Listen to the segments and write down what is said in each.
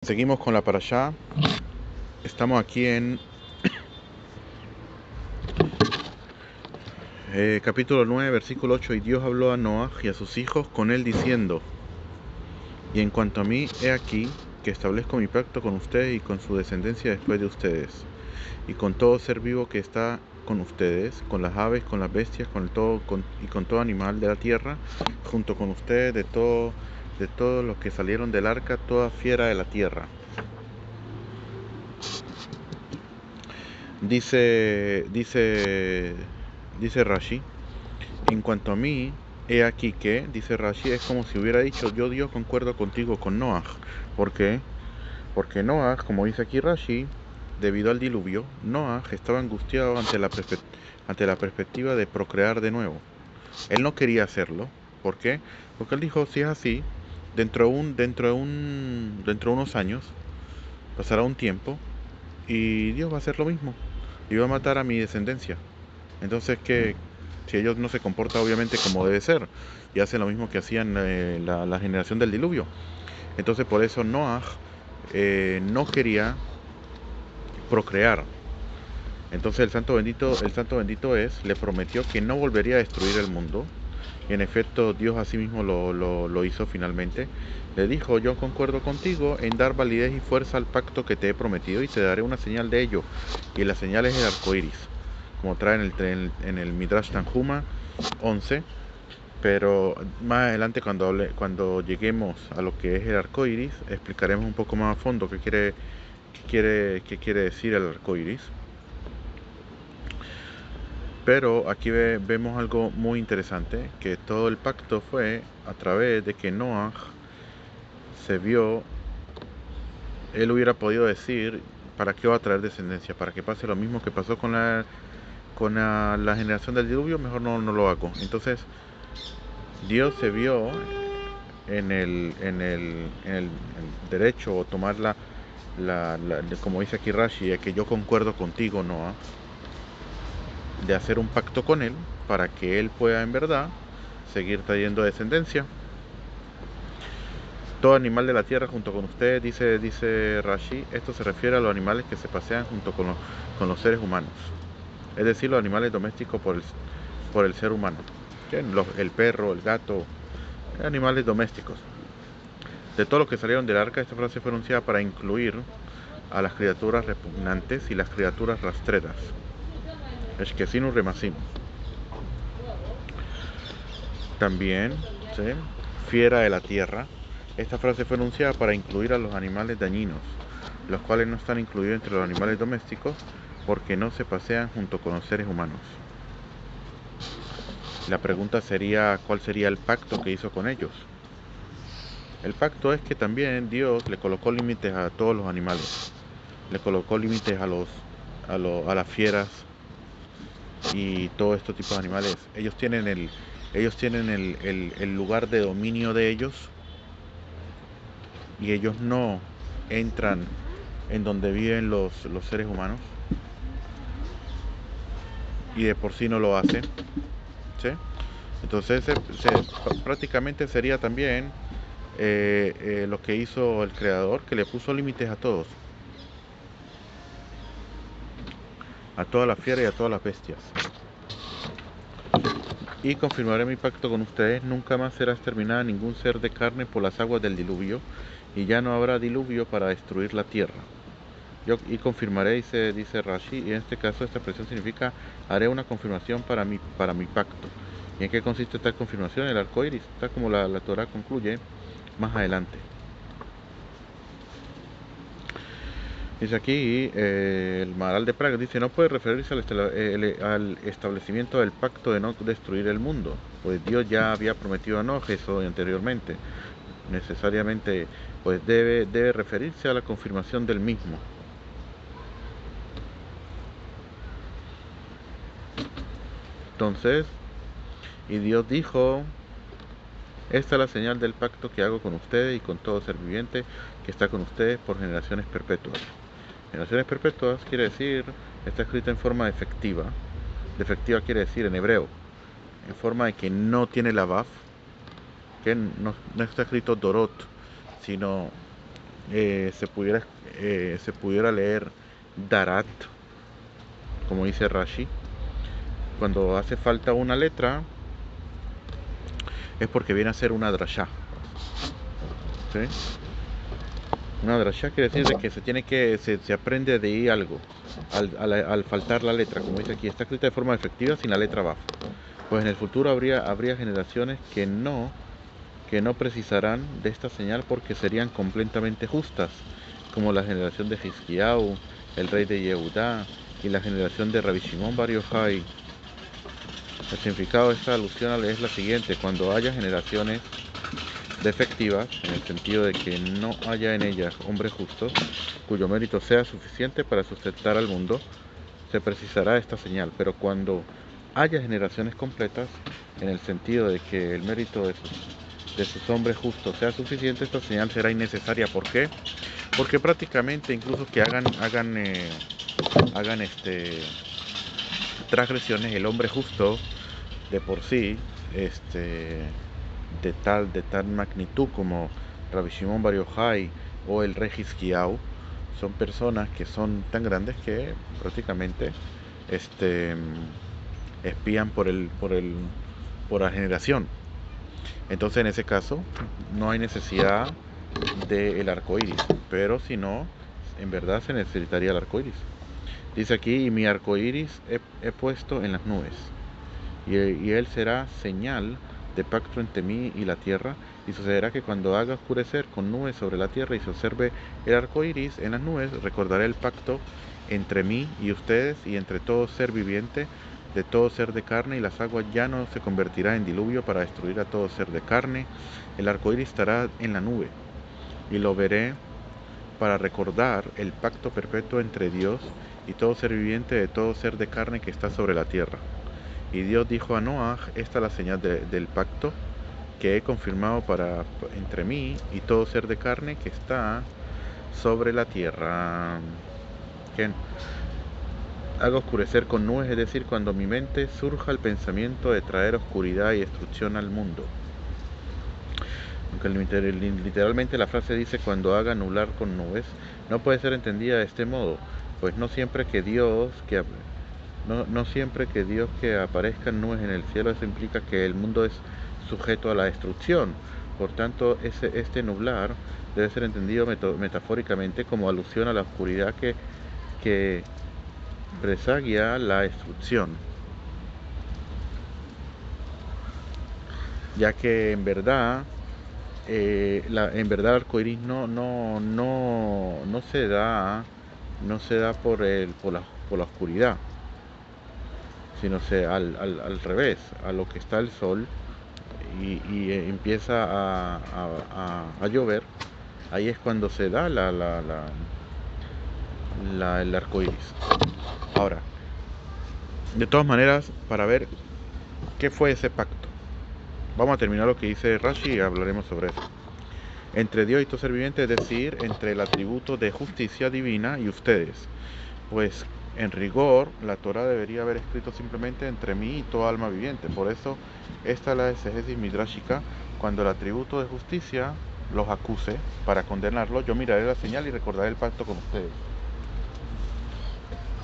Seguimos con la parashá. Estamos aquí en capítulo 9, versículo 8. Y Dios habló a Noah y a sus hijos con él diciendo: y en cuanto a mí, he aquí que establezco mi pacto con ustedes y con su descendencia después de ustedes, y con todo ser vivo que está con ustedes, con las aves, con las bestias, con todo animal de la tierra, junto con ustedes, de todos los que salieron del arca, toda fiera de la tierra. Dice Rashi: en cuanto a mí, he aquí que, dice Rashi, es como si hubiera dicho: yo Dios concuerdo contigo con Noah. ¿Por qué? Porque Noah, como dice aquí Rashi, debido al diluvio, Noah estaba angustiado ante la perspectiva de procrear de nuevo. Él no quería hacerlo. ¿Por qué? Porque él dijo: si es así, dentro de unos años, pasará un tiempo y Dios va a hacer lo mismo y va a matar a mi descendencia. Entonces, que si ellos no se comportan obviamente como debe ser y hacen lo mismo que hacían la generación del diluvio, entonces por eso Noah no quería procrear. Entonces el santo bendito le prometió que no volvería a destruir el mundo. Y en efecto, Dios asimismo lo hizo finalmente. Le dijo: yo concuerdo contigo en dar validez y fuerza al pacto que te he prometido, y te daré una señal de ello. Y la señal es el arco iris, como trae en el Midrash Tanjuma 11. Pero más adelante, cuando lleguemos a lo que es el arco iris, explicaremos un poco más a fondo qué quiere decir el arco iris. Pero aquí vemos algo muy interesante, que todo el pacto fue a través de que Noah se vio. Él hubiera podido decir: ¿para qué va a traer descendencia? ¿Para que pase lo mismo que pasó con la generación del diluvio? Mejor no lo hago. Entonces Dios se vio en el derecho, o tomar como dice aquí Rashi, de que yo concuerdo contigo, Noah, de hacer un pacto con él para que él pueda en verdad seguir trayendo descendencia. Todo animal de la tierra junto con ustedes, dice Rashi, esto se refiere a los animales que se pasean junto con los seres humanos, es decir, los animales domésticos por el ser humano, el perro, el gato, animales domésticos. De todos los que salieron del arca, esta frase fue anunciada para incluir a las criaturas repugnantes y las criaturas rastreras. Eshkesinu Remasim. También, ¿sí?, fiera de la tierra. Esta frase fue anunciada para incluir a los animales dañinos, los cuales no están incluidos entre los animales domésticos porque no se pasean junto con los seres humanos. La pregunta sería: ¿cuál sería el pacto que hizo con ellos? El pacto es que también Dios le colocó límites a todos los animales. Le colocó límites a las fieras y todo este tipo de animales. Ellos tienen el lugar de dominio de ellos, y ellos no entran en donde viven los seres humanos, y de por sí no lo hacen, ¿sí? Entonces prácticamente sería también lo que hizo el Creador, que le puso límites a todos, a todas las fieras y a todas las bestias. Y confirmaré mi pacto con ustedes: nunca más será exterminada ningún ser de carne por las aguas del diluvio, y ya no habrá diluvio para destruir la tierra. Y confirmaré, dice Rashi, y en este caso esta expresión significa: haré una confirmación para mi pacto. ¿Y en qué consiste esta confirmación? El arco iris, tal como la Torah concluye más adelante. Dice aquí el Maharal de Praga, dice: no puede referirse al establecimiento del pacto de no destruir el mundo, pues Dios ya había prometido a Noé eso anteriormente. Necesariamente pues debe referirse a la confirmación del mismo. Entonces, y Dios dijo: esta es la señal del pacto que hago con ustedes y con todo ser viviente que está con ustedes por generaciones perpetuas. Generaciones perpetuas quiere decir, está escrita en forma efectiva. Defectiva quiere decir en hebreo, en forma de que no tiene la Vav, que no está escrito Dorot, sino se pudiera leer Darat, como dice Rashi. Cuando hace falta una letra es porque viene a ser una drashá, ¿sí? Una drashá quiere decir de que se aprende de ahí algo al faltar la letra, como dice aquí, está escrita de forma efectiva sin la letra Baf. Pues en el futuro habría generaciones que no precisarán de esta señal porque serían completamente justas, como la generación de Hizkiyahu, el rey de Yehudá, y la generación de Rabbi Shimon Bar Yochai. El significado de esta alusión es la siguiente: cuando haya generaciones defectivas, en el sentido de que no haya en ellas hombres justos, cuyo mérito sea suficiente para sustentar al mundo, se precisará esta señal. Pero cuando haya generaciones completas, en el sentido de que el mérito de sus hombres justos sea suficiente, esta señal será innecesaria. ¿Por qué? Porque prácticamente incluso que hagan transgresiones, el hombre justo de por sí, de tal magnitud como Rabbi Shimon Bar Yochai o el rey Hizkiyahu, son personas que son tan grandes que prácticamente este, espían por la generación. Entonces en ese caso no hay necesidad del arco iris, pero si no, en verdad se necesitaría el arco iris. Dice aquí: y mi arco iris he puesto en las nubes, y él será señal de pacto entre mí y la tierra, y sucederá que cuando haga oscurecer con nubes sobre la tierra y se observe el arco iris en las nubes, recordaré el pacto entre mí y ustedes y entre todo ser viviente, de todo ser de carne, y las aguas ya no se convertirá en diluvio para destruir a todo ser de carne. El arco iris estará en la nube, y lo veré para recordar el pacto perpetuo entre Dios y todo ser viviente, de todo ser de carne que está sobre la tierra. Y Dios dijo a Noah: esta es la señal del pacto que he confirmado entre mí y todo ser de carne que está sobre la tierra. Que haga oscurecer con nubes, es decir, cuando mi mente surja el pensamiento de traer oscuridad y destrucción al mundo. Aunque literalmente la frase dice cuando haga nublar con nubes, no puede ser entendida de este modo, pues no siempre que Dios que aparezcan nubes en el cielo, eso implica que el mundo es sujeto a la destrucción. Por tanto, este nublar debe ser entendido metafóricamente como alusión a la oscuridad que presagia la destrucción, ya que en verdad el arco iris no se da por la oscuridad, sino al revés, a lo que está el sol y empieza a llover. Ahí es cuando se da el arco iris. Ahora, de todas maneras, para ver qué fue ese pacto, vamos a terminar lo que dice Rashi y hablaremos sobre eso. Entre Dios y todo ser viviente, es decir, entre el atributo de justicia divina y ustedes. Pues en rigor, la Torah debería haber escrito simplemente entre mí y toda alma viviente. Por eso, esta es la exégesis midrashica. Cuando el atributo de justicia los acuse para condenarlos, yo miraré la señal y recordaré el pacto con ustedes.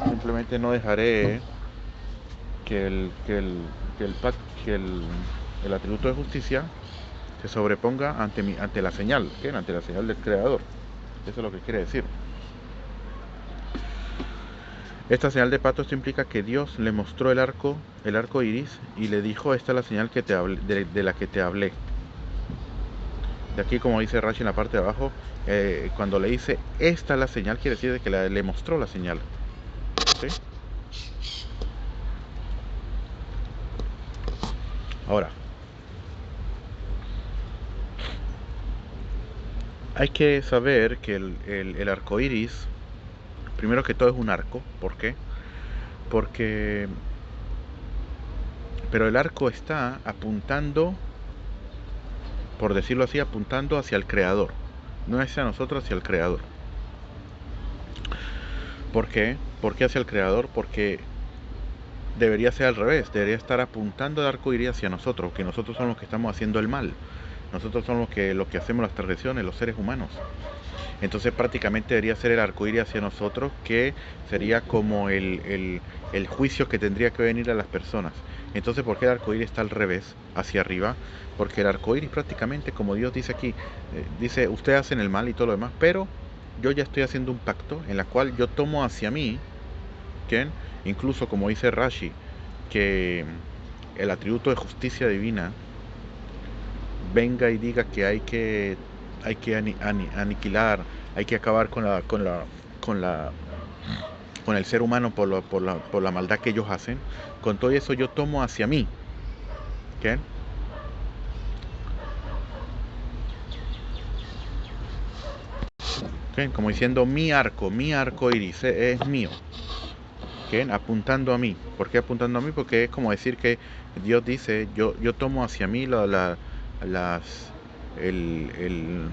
Simplemente no dejaré que el atributo de justicia se sobreponga ante la señal, ante la señal del Creador. Eso es lo que quiere decir. Esta señal de pacto, esto implica que Dios le mostró el arco iris y le dijo: esta es la señal que te hablé, de la que te hablé. De aquí, como dice Rashi en la parte de abajo, cuando le dice esta es la señal, quiere decir de que le mostró la señal. ¿Sí? Ahora, hay que saber que el arco iris, primero que todo, es un arco. ¿Por qué? Pero el arco está apuntando, por decirlo así, apuntando hacia el Creador, no hacia nosotros, hacia el Creador. ¿Por qué? ¿Por qué hacia el Creador? Porque debería ser al revés, debería estar apuntando el arco iris hacia nosotros, que nosotros somos los que estamos haciendo el mal, nosotros somos los que hacemos las transgresiones, los seres humanos. Entonces prácticamente debería ser el arco iris hacia nosotros, que sería como el juicio que tendría que venir a las personas. Entonces, ¿por qué el arco iris está al revés, hacia arriba? Porque el arco iris prácticamente, como Dios dice aquí, dice, ustedes hacen el mal y todo lo demás, pero yo ya estoy haciendo un pacto en la cual yo tomo hacia mí, ¿quién? Incluso como dice Rashi, que el atributo de justicia divina venga y diga que hay que aniquilar, hay que acabar con la, con el ser humano por la maldad que ellos hacen. Con todo eso yo tomo hacia mí, ¿qué? ¿Qué? Como diciendo mi arco iris es mío, ¿qué? Apuntando a mí. ¿Por qué apuntando a mí? Porque es como decir que Dios dice, yo tomo hacia mí las, el,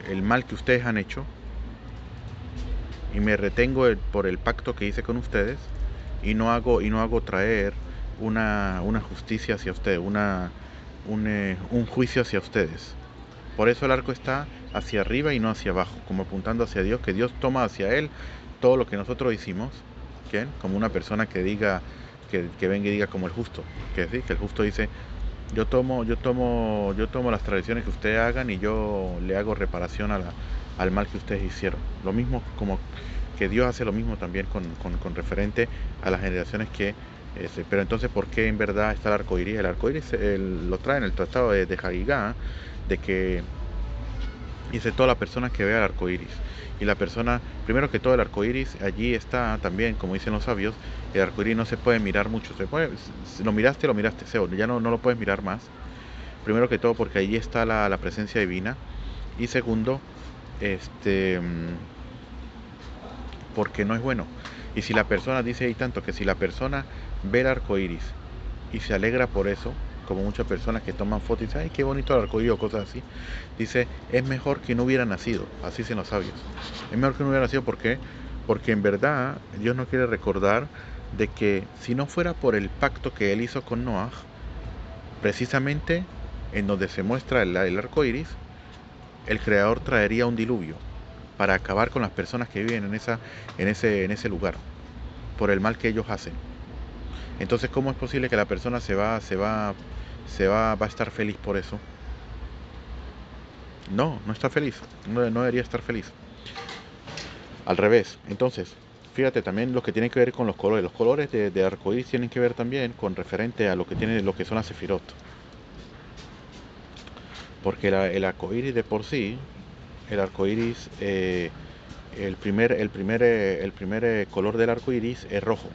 el mal que ustedes han hecho, y me retengo por el pacto que hice con ustedes, y no hago traer una justicia hacia ustedes, un juicio hacia ustedes. Por eso el arco está hacia arriba y no hacia abajo, como apuntando hacia Dios, que Dios toma hacia él todo lo que nosotros hicimos, ¿quién? Como una persona que diga, que venga y diga como el justo, que sí, que el justo dice, yo tomo las tradiciones que ustedes hagan y yo le hago reparación al mal que ustedes hicieron. Lo mismo como que Dios hace lo mismo también con referente a las generaciones que... pero entonces, ¿por qué en verdad está el arco iris? El arco iris lo trae en el tratado de Hagigá, de que dice toda la persona que vea el arco iris. Y la persona, primero que todo, el arco iris allí está también, como dicen los sabios, el arco iris no se puede mirar mucho. Si lo miraste, Seo, ya no lo puedes mirar más. Primero que todo, porque allí está la presencia divina. Y segundo, este, porque no es bueno. Y si la persona, dice ahí tanto, que si la persona ve el arco iris y se alegra por eso, como muchas personas que toman fotos y dicen, ay, qué bonito el arco iris o cosas así, dice, es mejor que no hubiera nacido, así dicen los sabios. Es mejor que no hubiera nacido, ¿por qué? Porque en verdad Dios no quiere recordar de que si no fuera por el pacto que él hizo con Noah, precisamente en donde se muestra el arco iris, el creador traería un diluvio para acabar con las personas que viven en ese lugar, por el mal que ellos hacen. Entonces, ¿cómo es posible que la persona va a estar feliz por eso? No, no está feliz, no debería estar feliz. Al revés. Entonces, fíjate también lo que tiene que ver con los colores. Los colores de arcoíris tienen que ver también con referente a lo que son las sefirot. Porque el arcoíris de por sí, el arcoíris, el primer color del arco iris es rojo.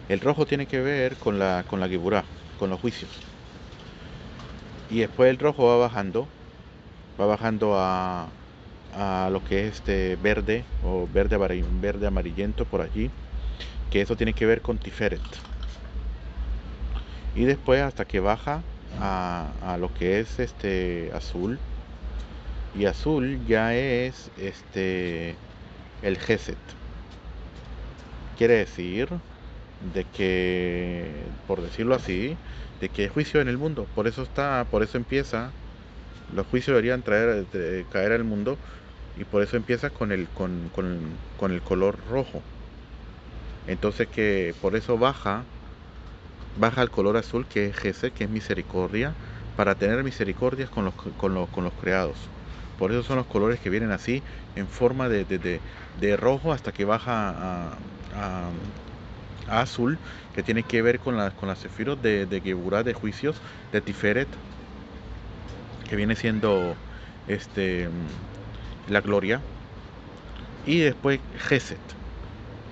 El rojo tiene que ver con la Geburah, con los juicios. Y después el rojo va bajando a lo que es este verde o verde amarillento por allí, que eso tiene que ver con Tiferet. Y después hasta que baja a lo que es este azul, y azul ya es el Geset. Quiere decir de que, por decirlo así, de que hay juicio en el mundo. Por eso empieza, los juicios deberían caer al mundo, y por eso empieza con el color rojo. Entonces que por eso baja al color azul, que es Gesed, que es misericordia, para tener misericordias con los creados. Por eso son los colores que vienen así, en forma de rojo, hasta que baja a azul, que tiene que ver con las sefirot de Geburah, de juicios, de Tiferet, que viene siendo este la gloria. Y después Gesed.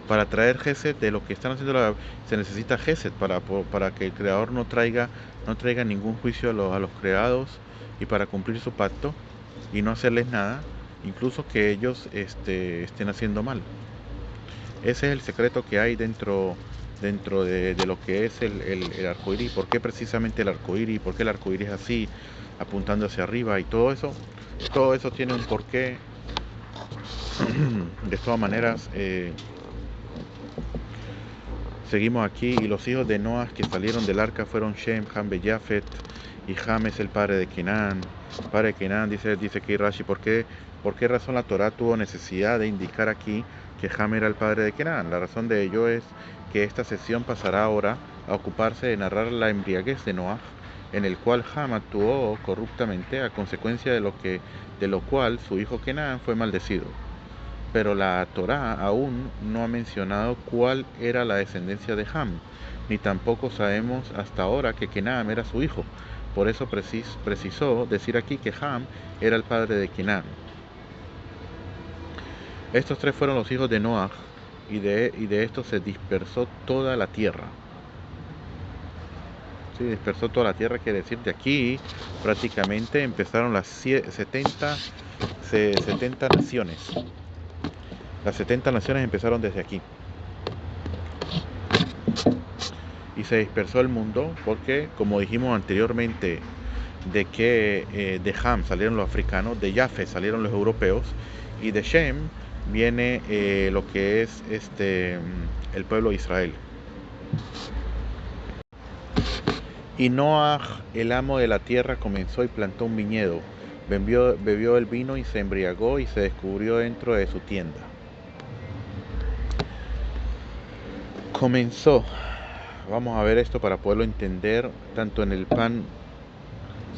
Para traer Gesed de lo que están haciendo, se necesita Gesed para que el creador no traiga ningún juicio a los creados, y para cumplir su pacto y no hacerles nada, incluso que ellos estén haciendo mal. Ese es el secreto que hay dentro de lo que es el arco iris. ¿Por qué precisamente el arco iris? ¿Por qué el arco iris es así, apuntando hacia arriba? Y todo eso tiene un porqué. De todas maneras, seguimos aquí. Y los hijos de Noah que salieron del arca fueron Shem, Ham, Jafet, y Ham es el padre de Kenan. padre de Kenan, dice aquí Rashi, por qué razón la Torá tuvo necesidad de indicar aquí que Ham era el padre de Kenan? La razón de ello es que esta sesión pasará ahora a ocuparse de narrar la embriaguez de Noaj, en el cual Ham actuó corruptamente a consecuencia de lo cual su hijo Kenan fue maldecido. Pero la Torá aún no ha mencionado cuál era la descendencia de Ham, ni tampoco sabemos hasta ahora que Kenan era su hijo. Por eso precisó decir aquí que Ham era el padre de Kenan. Estos tres fueron los hijos de Noaj, y de estos se dispersó toda la tierra. Sí, dispersó toda la tierra, quiere decir, de aquí prácticamente empezaron las 70 naciones. Las 70 naciones empezaron desde aquí. Y se dispersó el mundo porque, como dijimos anteriormente, de Ham salieron los africanos, de Jafet salieron los europeos, y de Shem viene lo que es el pueblo de Israel. Y Noaj, el amo de la tierra, comenzó y plantó un viñedo, bebió el vino y se embriagó y se descubrió dentro de su tienda. Comenzó. Vamos a ver esto para poderlo entender tanto en el pan,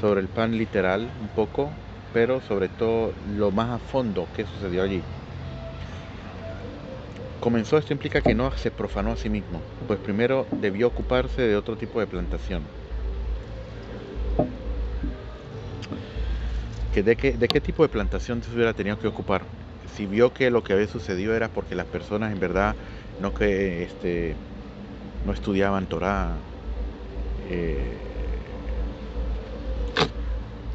sobre el pan literal un poco, pero sobre todo lo más a fondo que sucedió allí. Comenzó, esto implica que Noah se profanó a sí mismo, pues primero debió ocuparse de otro tipo de plantación. ¿De qué tipo de plantación se hubiera tenido que ocupar? Si vio que lo que había sucedido era porque las personas en verdad no estudiaban Torah,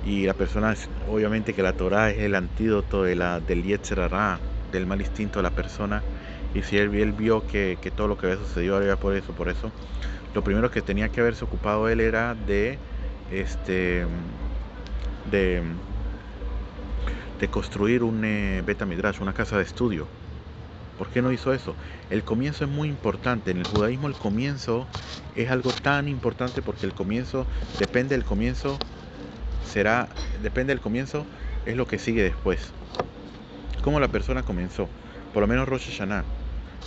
y la persona, obviamente que la Torah es el antídoto del Yetzer Hará, del mal instinto de la persona, y si él vio que todo lo que había sucedido era por eso, lo primero que tenía que haberse ocupado él era de construir un Bet Midrash, una casa de estudio. ¿Por qué no hizo eso? El comienzo es muy importante. En el judaísmo el comienzo es algo tan importante porque el comienzo, depende del comienzo, es lo que sigue después. Cómo la persona comenzó, por lo menos Rosh Hashanah,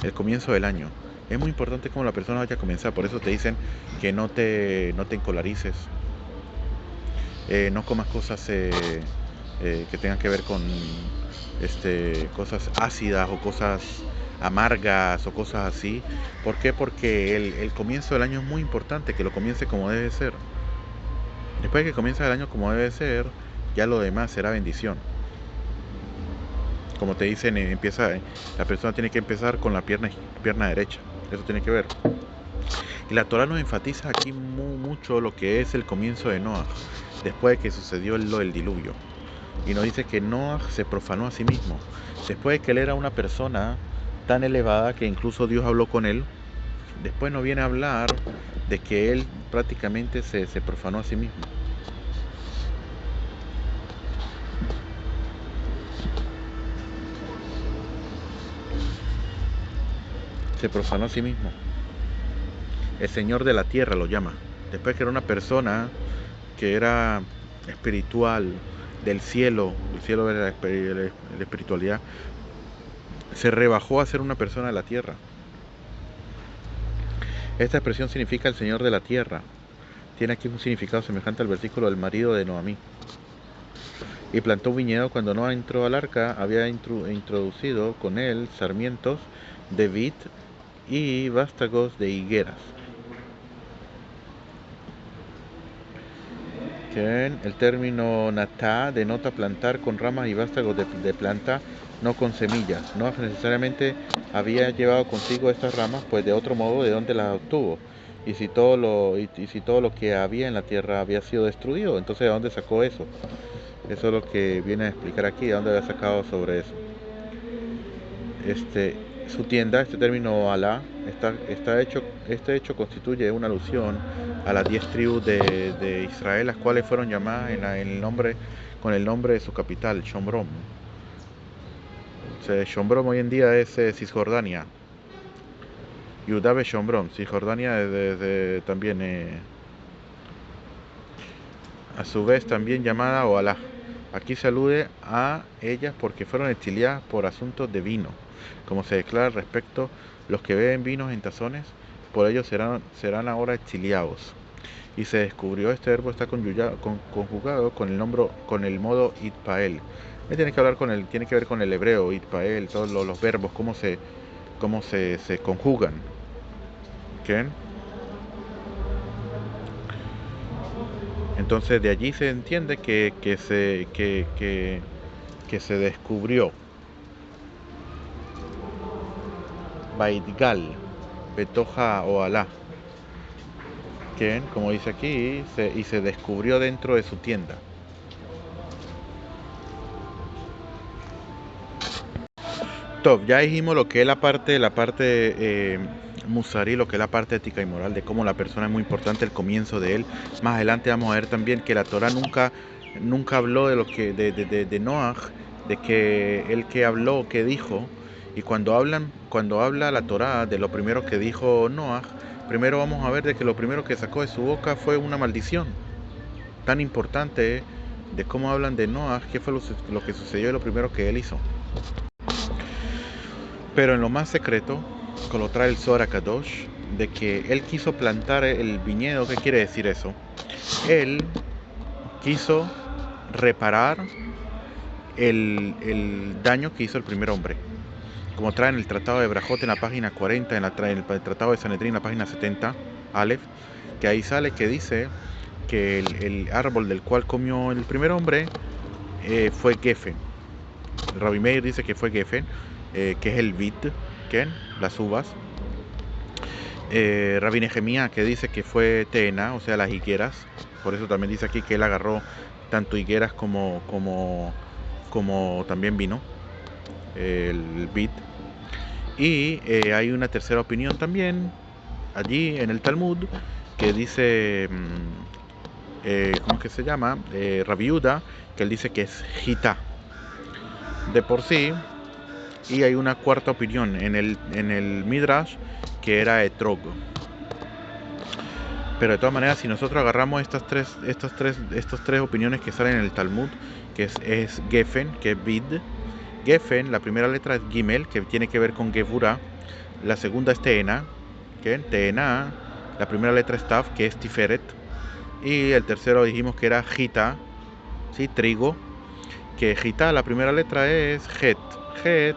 el comienzo del año. Es muy importante cómo la persona vaya a comenzar, por eso te dicen que no te encolarices, no comas cosas que tengan que ver con cosas ácidas o cosas amargas o cosas así. ¿Por qué? Porque el comienzo del año es muy importante, que lo comience como debe ser. Después de que comienza el año como debe ser, ya lo demás será bendición. Como te dicen, la persona tiene que empezar con la pierna derecha. Eso tiene que ver. Y la Torah nos enfatiza aquí mucho lo que es el comienzo de Noah, después de que sucedió lo del diluvio. Y nos dice que Noah se profanó a sí mismo. Después de que él era una persona tan elevada que incluso Dios habló con él, después nos viene a hablar de que él prácticamente se profanó a sí mismo. Se profanó a sí mismo. El Señor de la Tierra lo llama. Después que era una persona que era espiritual, del cielo, el cielo de la espiritualidad, se rebajó a ser una persona de la tierra. Esta expresión significa el Señor de la Tierra. Tiene aquí un significado semejante al versículo del marido de Noamí. Y plantó un viñedo. Cuando Noah entró al arca, había introducido con él sarmientos de vid y vástagos de higueras. El término natá denota plantar con ramas y vástagos de planta, no con semillas. No necesariamente había llevado consigo estas ramas, pues de otro modo, ¿de dónde las obtuvo? Y si todo lo que había en la tierra había sido destruido, entonces ¿de dónde sacó eso? Eso es lo que viene a explicar aquí, ¿de dónde había sacado sobre eso? Su tienda, este término Alá, este hecho constituye una alusión a las 10 tribus de Israel, las cuales fueron llamadas con el nombre de su capital, Shomrom. Shomrom hoy en día es Cisjordania. Yudá Shomrom, Cisjordania también. a su vez también llamada Oalá. Aquí se alude a ellas porque fueron exiliadas por asuntos de vino, como se declara al respecto, los que beben vinos en tazones, por ellos serán ahora exiliados. Y se descubrió, este verbo está conjugado con el modo itpael. Tiene que hablar tiene que ver con el hebreo, itpael, todos los verbos, se conjugan. ¿Qué? Entonces de allí se entiende que se descubrió Baitgal, Betoja o Alá, que como dice aquí, y se descubrió dentro de su tienda. Top, ya dijimos lo que es la parte Musari, lo que es la parte ética y moral, de cómo la persona es muy importante, el comienzo de él. Más adelante vamos a ver también que la Torah nunca habló de lo que de Noah, de que él que habló, que dijo, y cuando habla la Torah de lo primero que dijo Noah, primero vamos a ver de que lo primero que sacó de su boca fue una maldición tan importante de cómo hablan de Noah, qué fue lo que sucedió y lo primero que él hizo. Pero en lo más secreto, como lo trae el Zohar Kadosh, de que él quiso plantar el viñedo. ¿Qué quiere decir eso? Él quiso reparar el daño que hizo el primer hombre. Como trae en el Tratado de Brajot en la página 40, en el Tratado de Sanedrín en la página 70, Aleph, que ahí sale que dice que el árbol del cual comió el primer hombre fue Geffen. Rabbi Meir dice que fue Geffen, que es el vid, ¿qué? Las uvas. Rabbi Nehemías, que dice que fue Teena, o sea, las higueras. Por eso también dice aquí que él agarró tanto higueras como también vino, el vid. Y hay una tercera opinión también allí en el Talmud que dice, ¿cómo que se llama? Rabbi Yehuda, que él dice que es Gita de por sí. Y hay una cuarta opinión en el Midrash, que era Etrog. Pero de todas maneras, si nosotros agarramos estas tres opiniones que salen en el Talmud, que es Geffen, que es Vid. Geffen, la primera letra es Gimel, que tiene que ver con Gevura. La segunda es Teena, que Teena. La primera letra es Tav, que es Tiferet. Y el tercero dijimos que era Gita, ¿sí? Trigo. Que Gita, la primera letra es Het. Het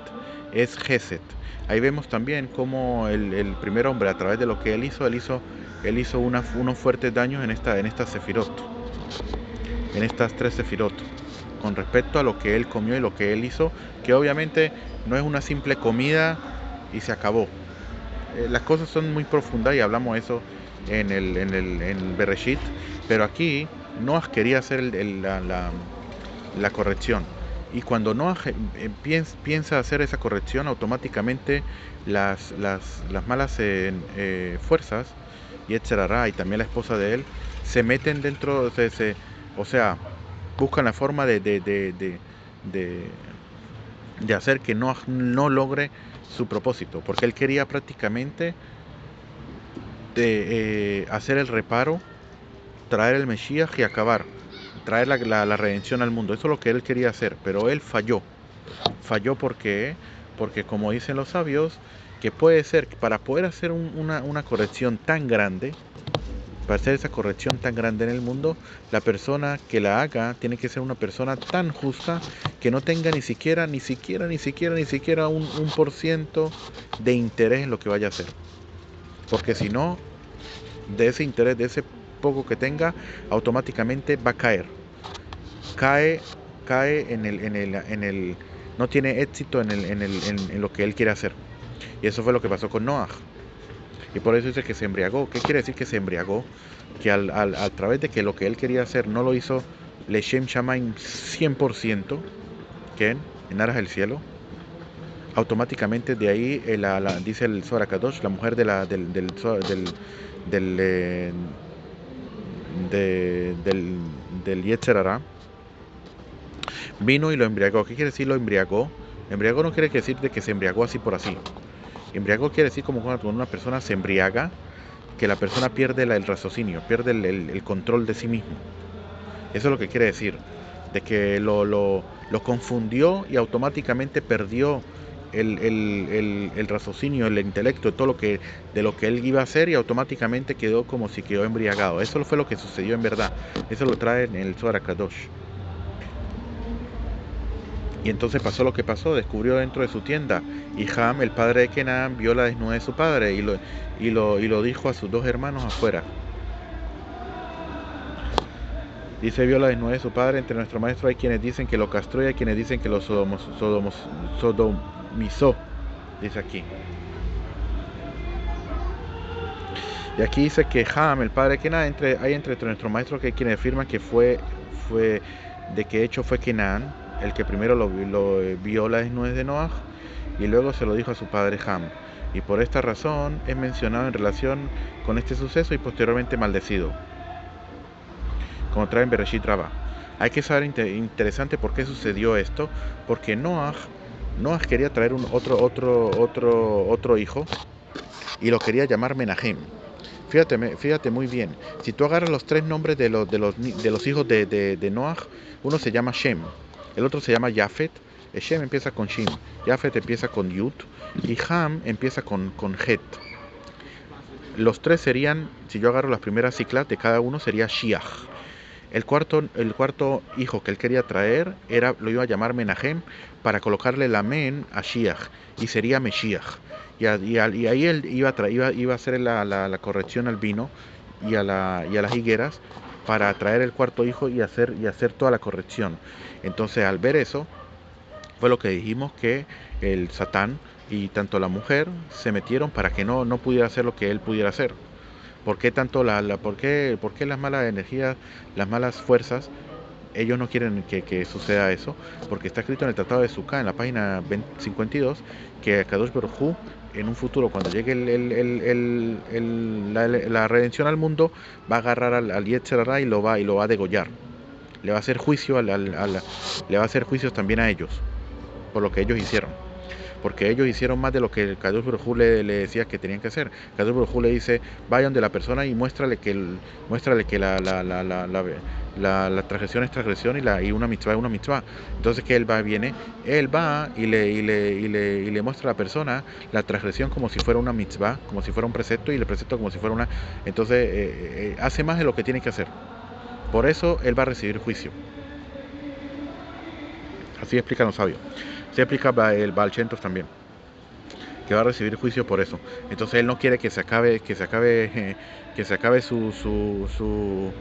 es Geset. Ahí vemos también cómo el primer hombre, a través de lo que él hizo unos fuertes daños en estas sefirot, en estas tres sefirot, con respecto a lo que él comió y lo que él hizo, que obviamente no es una simple comida y se acabó. Las cosas son muy profundas y hablamos eso en Bereshit, pero aquí Noah quería hacer la corrección. Y cuando Noah piensa hacer esa corrección, automáticamente las malas fuerzas, y etcétera, y también la esposa de él, se meten dentro, o sea, buscan la forma de hacer que Noah no logre su propósito, porque él quería prácticamente hacer el reparo, traer el Mesías y acabar, traer la redención al mundo. Eso es lo que él quería hacer, pero él falló. Falló porque como dicen los sabios, que puede ser que para poder hacer una corrección tan grande, para hacer esa corrección tan grande en el mundo, la persona que la haga tiene que ser una persona tan justa que no tenga ni siquiera un por ciento de interés en lo que vaya a hacer. Porque si no, de ese interés, de ese poco que tenga, automáticamente va a caer. Cae no tiene éxito en lo que él quiere hacer. Y eso fue lo que pasó con Noah. Y por eso dice que se embriagó. ¿Qué quiere decir que se embriagó? Que a través de que lo que él quería hacer no lo hizo Leshem Shamaim 100%, que en aras del cielo, automáticamente de ahí dice el Zohar Kadosh, la mujer del Yetzer Hara, vino y lo embriagó. ¿Qué quiere decir lo embriagó? Embriagó no quiere decir de que se embriagó así por así. Embriagó quiere decir como cuando una persona se embriaga, que la persona pierde el raciocinio, pierde el control de sí mismo. Eso es lo que quiere decir, de que lo confundió y automáticamente perdió el raciocinio, el intelecto, todo lo que, de lo que él iba a hacer y automáticamente quedó como si quedó embriagado. Eso fue lo que sucedió en verdad. Eso lo trae en el Zohar Kadosh. Y entonces pasó lo que pasó, descubrió dentro de su tienda. Y Ham, el padre de Kenan, vio la desnudez de su padre y lo dijo a sus dos hermanos afuera. Dice, vio la desnudez de su padre. Entre nuestro maestro hay quienes dicen que lo castró y hay quienes dicen que lo sodomizó. Dice aquí. Y aquí dice que Ham, el padre de Kenan, hay entre nuestros maestros que hay quienes afirman que de que hecho fue Kenan el que primero vio la desnudez de Noah y luego se lo dijo a su padre Ham. Y por esta razón es mencionado en relación con este suceso y posteriormente maldecido, como trae en Bereshit Rabbah. Hay que saber interesante por qué sucedió esto, porque Noah quería traer otro hijo y lo quería llamar Menahem. Fíjate muy bien. Si tú agarras los tres nombres de los hijos de Noah, uno se llama Shem, el otro se llama Jafet. Shem empieza con Shin, Jafet empieza con Yud y Ham empieza con Het. Los tres serían, si yo agarro las primeras ciclas de cada uno, sería Shiach. El cuarto hijo que él quería traer lo iba a llamar Menahem para colocarle la Men a Shiach y sería Meshiach. Y ahí él iba a hacer la corrección al vino y a las higueras para traer el cuarto hijo y hacer toda la corrección. Entonces, al ver eso, fue lo que dijimos que el Satán y tanto la mujer se metieron para que no pudiera hacer lo que él pudiera hacer. ¿Por qué tanto por qué las malas energías, las malas fuerzas, ellos no quieren que suceda eso? Porque está escrito en el Tratado de Sukkah, en la página 52, que Kadosh Baruj Hu, en un futuro, cuando llegue la redención al mundo, va a agarrar al Yetzer Hara y lo va a degollar. Le va a hacer juicio le va a hacer juicios también a ellos por lo que ellos hicieron, porque ellos hicieron más de lo que el Kadosh Baruj Hu le decía que tenían que hacer. Kadosh Baruj Hu le dice, vayan de la persona y muéstrale que la transgresión es transgresión y una mitzvah es una mitzvah. Entonces que él va y le muestra a la persona la transgresión como si fuera una mitzvah, como si fuera un precepto, y el precepto como si fuera una. Entonces hace más de lo que tiene que hacer. Por eso él va a recibir juicio. Así explican los sabios. Se explica el Baal Shem Tov también, que va a recibir juicio por eso. Entonces él no quiere que se acabe su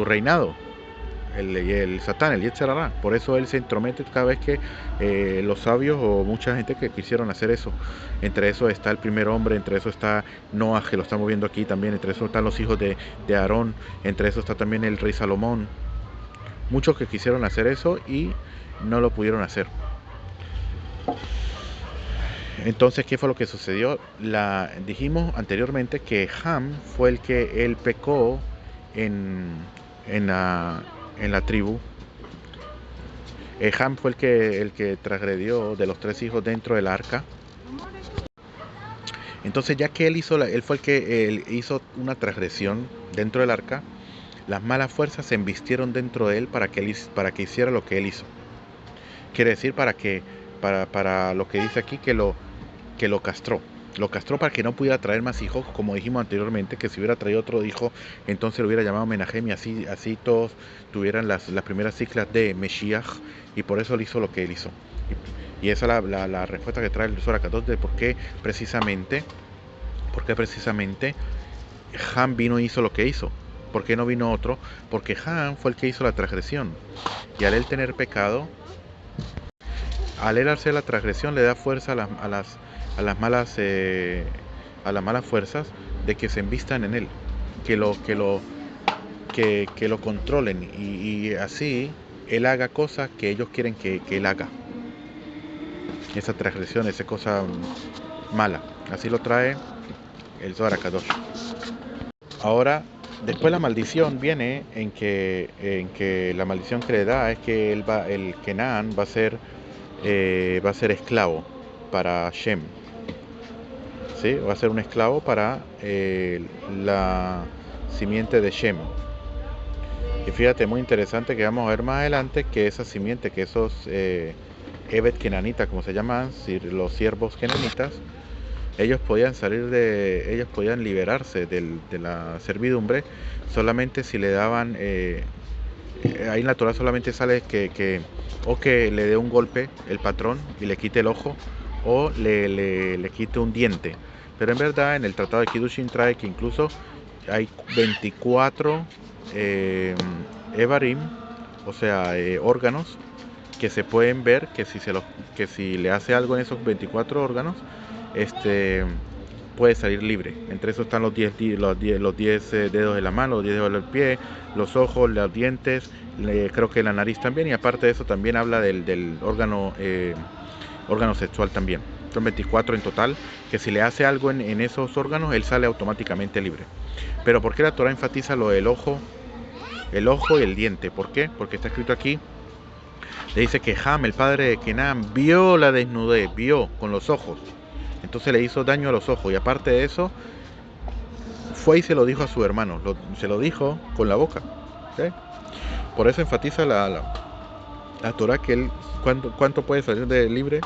reinado, el Satán, el Yetzer Hara. Por eso él se entromete cada vez que los sabios o mucha gente que quisieron hacer eso. Entre eso está el primer hombre, entre eso está Noah, que lo estamos viendo aquí también, entre eso están los hijos de Aarón, entre eso está también el rey Salomón. Muchos que quisieron hacer eso y no lo pudieron hacer. Entonces, ¿qué fue lo que sucedió? Dijimos anteriormente que Ham fue el que él pecó en la tribu. Ham fue el que transgredió de los tres hijos dentro del arca. Entonces, ya que él fue el que él hizo una transgresión dentro del arca, las malas fuerzas se embistieron dentro de él para que hiciera lo que él hizo. Quiere decir para lo que dice aquí, que lo castró. Lo castró para que no pudiera traer más hijos, como dijimos anteriormente, que si hubiera traído otro hijo, entonces lo hubiera llamado Menahem y así todos tuvieran las primeras ciclas de Meshiach, y por eso él hizo lo que él hizo. Y esa es la respuesta que trae el Zohar Kadosh de por qué precisamente Ham vino y hizo lo que hizo. ¿Por qué no vino otro? Porque Ham fue el que hizo la transgresión. Y al él tener pecado, al él hacer la transgresión, le da fuerza a las malas fuerzas de que se envistan en él, que lo controlen y así él haga cosas que ellos quieren que él haga. Esa transgresión, esa cosa mala. Así lo trae el Zohar Kadosh. Ahora, después la maldición viene en que la maldición que le da es que el Kenan va a ser esclavo para Shem. ¿Sí? Va a ser un esclavo para la simiente de Shem. Y fíjate, muy interesante que vamos a ver más adelante que esa simiente, que esos Evet Kenanitas, como se llaman, los siervos kenanitas, ellos podían liberarse de la servidumbre solamente si le daban, ahí en la Torah solamente sale o que le dé un golpe el patrón y le quite el ojo, o le quite un diente. Pero en verdad en el Tratado de Kiddushin trae que incluso hay 24 eh, Evarim, o sea, órganos que se pueden ver que si le hace algo en esos 24 órganos, este puede salir libre. Entre esos están los 10 dedos de la mano, los 10 dedos del pie, los ojos, los dientes, creo que la nariz también, y aparte de eso también habla del órgano sexual también. Son 24 en total, que si le hace algo en esos órganos, él sale automáticamente libre. Pero ¿por qué la Torah enfatiza lo del ojo, el ojo y el diente? ¿Por qué? Porque está escrito aquí, le dice que Ham, el padre de Kenan, vio la desnudez, vio con los ojos. Entonces le hizo daño a los ojos. Y aparte de eso, fue y se lo dijo a su hermano. Se lo dijo con la boca. ¿Sí? Por eso enfatiza la Torah que él, ¿cuánto puede salir de libre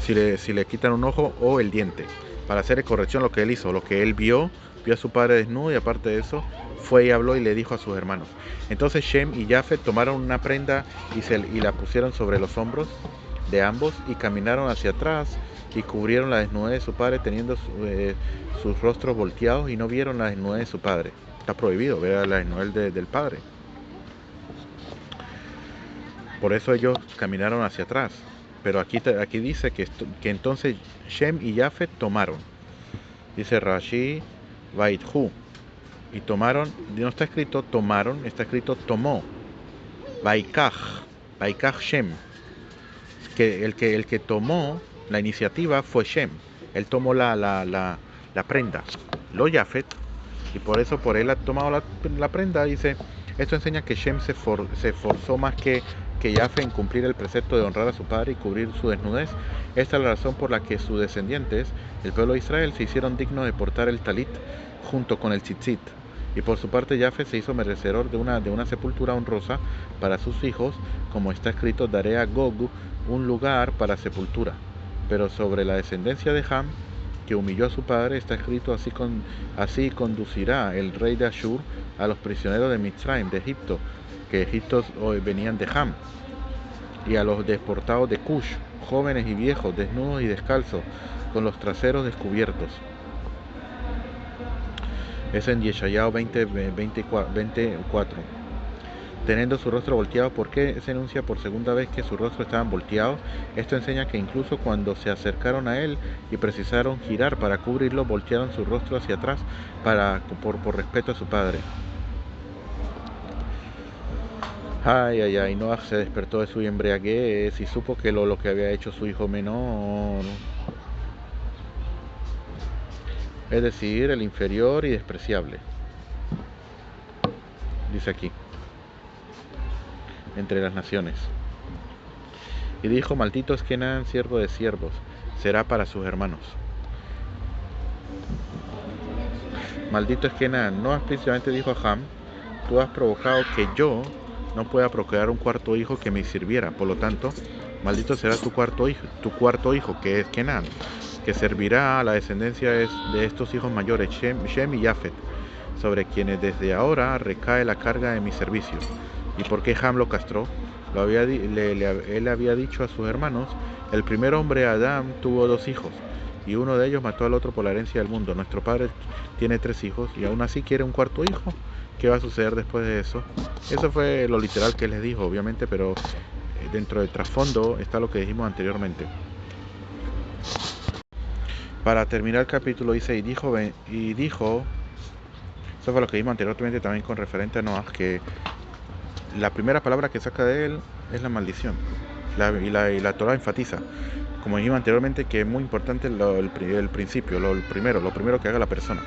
si le quitan un ojo o el diente? Para hacer corrección lo que él hizo, lo que él vio a su padre desnudo, y aparte de eso, fue y habló y le dijo a sus hermanos. Entonces Shem y Jafet tomaron una prenda y la pusieron sobre los hombros de ambos y caminaron hacia atrás y cubrieron la desnudez de su padre teniendo sus rostros volteados, y no vieron la desnudez de su padre. Está prohibido ver la desnudez del padre. Por eso ellos caminaron hacia atrás. Pero aquí dice que entonces Shem y Jafet tomaron. Dice Rashi Vaithu. Y tomaron, no está escrito tomaron, está escrito tomó. Vaikach Shem. El que tomó la iniciativa fue Shem. Él tomó la prenda. Lo Jafet. Y por eso por él ha tomado la prenda. Dice, esto enseña que Shem se esforzó más que Jafet en cumplir el precepto de honrar a su padre y cubrir su desnudez. Esta es la razón por la que sus descendientes, el pueblo de Israel, se hicieron dignos de portar el talit junto con el tzitzit. Y por su parte Jafet se hizo merecedor de una sepultura honrosa para sus hijos, como está escrito, daré a Gog un lugar para sepultura. Pero sobre la descendencia de Ham, que humilló a su padre, está escrito, así conducirá el rey de Ashur a los prisioneros de Mitzrayim, de Egipto, que Egipto venían de Ham, y a los deportados de Cush, jóvenes y viejos, desnudos y descalzos, con los traseros descubiertos. Es en Yeshayahu 24. Teniendo su rostro volteado. ¿Por qué se enuncia por segunda vez que su rostro estaban volteados? Esto enseña que incluso cuando se acercaron a él y precisaron girar para cubrirlo, voltearon su rostro hacia atrás por respeto a su padre. Ay, Noah se despertó de su embriaguez y supo que lo que había hecho su hijo menor, es decir, el inferior y despreciable. Dice aquí, entre las naciones. Y dijo, maldito es Kenan, siervo de siervos, será para sus hermanos. Maldito es Kenan. No explícitamente dijo a Ham, tú has provocado que yo no pueda procrear un cuarto hijo que me sirviera. Por lo tanto, maldito será tu cuarto hijo, que es Kenan, que servirá a la descendencia de estos hijos mayores, Shem y Jafet, sobre quienes desde ahora recae la carga de mi servicio. ¿Y por qué Ham lo castró? Él había dicho a sus hermanos, el primer hombre, Adán, tuvo 2 hijos, y uno de ellos mató al otro por la herencia del mundo. Nuestro padre tiene 3 hijos, y aún así quiere un cuarto hijo. ¿Qué va a suceder después de eso? Eso fue lo literal que les dijo, obviamente, pero dentro del trasfondo está lo que dijimos anteriormente. Para terminar el capítulo dice, y dijo, eso fue lo que dijimos anteriormente también con referente a Noah, que la primera palabra que saca de él es la maldición. Y la Torah enfatiza, como dijimos anteriormente, que es muy importante el principio, lo primero que haga la persona.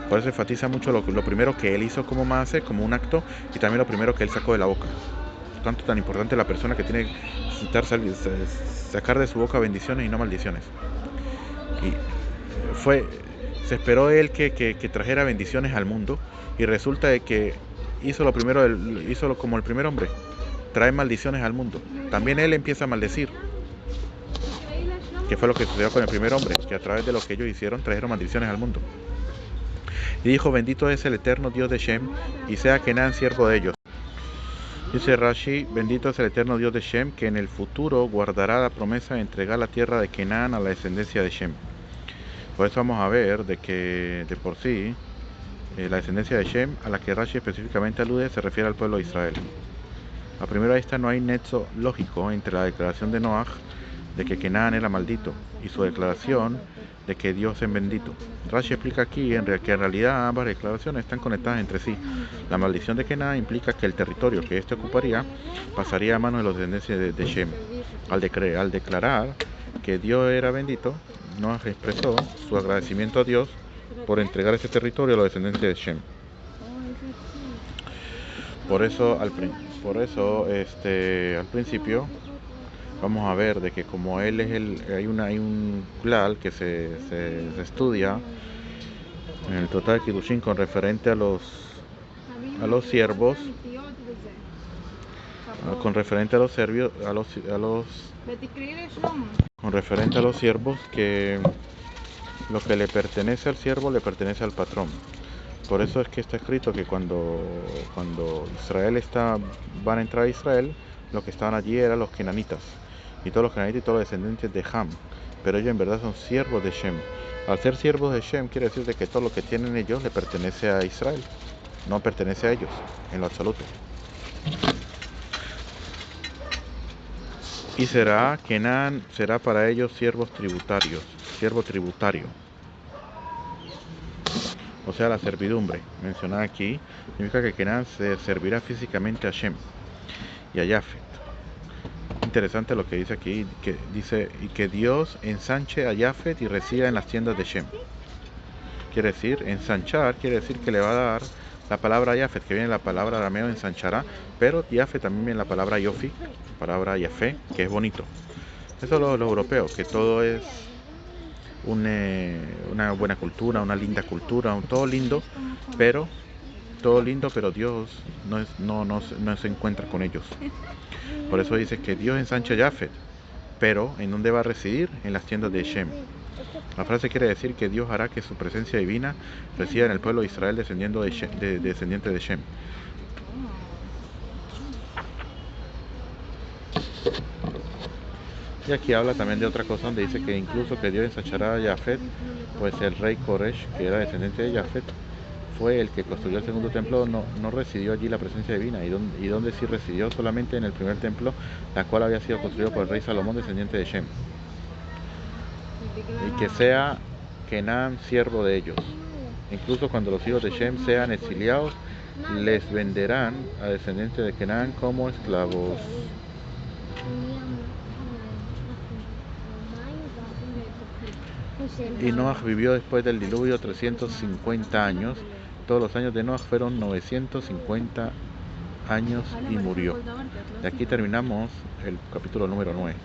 Por eso enfatiza mucho lo primero que él hizo como maase, como un acto, y también lo primero que él sacó de la boca. Por tanto, tan importante la persona que tiene que sacar de su boca bendiciones y no maldiciones. Y se esperó él que trajera bendiciones al mundo, y resulta de que hizo lo primero, como el primer hombre, trae maldiciones al mundo. También él empieza a maldecir, que fue lo que sucedió con el primer hombre, que a través de lo que ellos hicieron trajeron maldiciones al mundo. Y dijo, bendito es el eterno Dios de Shem, y sea Kenan siervo de ellos. Dice Rashi, bendito es el eterno Dios de Shem, que en el futuro guardará la promesa de entregar la tierra de Kenan a la descendencia de Shem. Por eso vamos a ver de que de por sí la descendencia de Shem, a la que Rashi específicamente alude, se refiere al pueblo de Israel. A primera vista no hay nexo lógico entre la declaración de Noaj de que Kenan era maldito y su declaración de que Dios es bendito. Rashi explica aquí que en realidad ambas declaraciones están conectadas entre sí. La maldición de Kenan implica que el territorio que éste ocuparía pasaría a manos de los descendientes de Shem. Al declarar que Dios era bendito, Noaj expresó su agradecimiento a Dios por entregar ese territorio a los descendientes de Shem. Por eso al principio vamos a ver de que como él es hay un klal que se estudia en el Total Kiddushin con referente a los siervos, con referente a los siervos, que lo que le pertenece al siervo le pertenece al patrón. Por eso es que está escrito que cuando van a entrar a Israel, los que estaban allí eran los kenanitas, y todos los kenanitas y todos los descendientes de Ham, pero ellos en verdad son siervos de Shem. Al ser siervos de Shem quiere decir de que todo lo que tienen ellos le pertenece a Israel, no pertenece a ellos en lo absoluto. Y Kenan será para ellos siervo tributario. O sea, la servidumbre mencionada aquí significa que Kenan se servirá físicamente a Shem y a Yafet. Interesante lo que dice aquí, que dice, y que Dios ensanche a Yafet y resida en las tiendas de Shem. Quiere decir, ensanchar quiere decir que le va a dar la palabra Yafet, que viene la palabra arameo ensanchará, pero Yafet también viene la palabra Yofi, palabra Yafé, que es bonito. Eso es lo europeo, que todo es una buena cultura, una linda cultura, todo lindo, pero Dios no se encuentra con ellos. Por eso dice que Dios ensancha a Yafet, pero ¿en dónde va a residir? En las tiendas de Shem. La frase quiere decir que Dios hará que su presencia divina resida en el pueblo de Israel descendiente de Shem. Y aquí habla también de otra cosa donde dice que incluso que Dios ensanchará a Yafet, pues el rey Koresh, que era descendiente de Yafet, fue el que construyó el segundo templo, no residió allí la presencia divina, y donde sí residió solamente en el primer templo, la cual había sido construido por el rey Salomón, descendiente de Shem. Y que sea Kenan siervo de ellos. Incluso cuando los hijos de Shem sean exiliados, les venderán a descendientes de Kenan como esclavos. Y Noaj vivió después del diluvio 350 años. Todos los años de Noaj fueron 950 años y murió. Y aquí terminamos el capítulo número 9.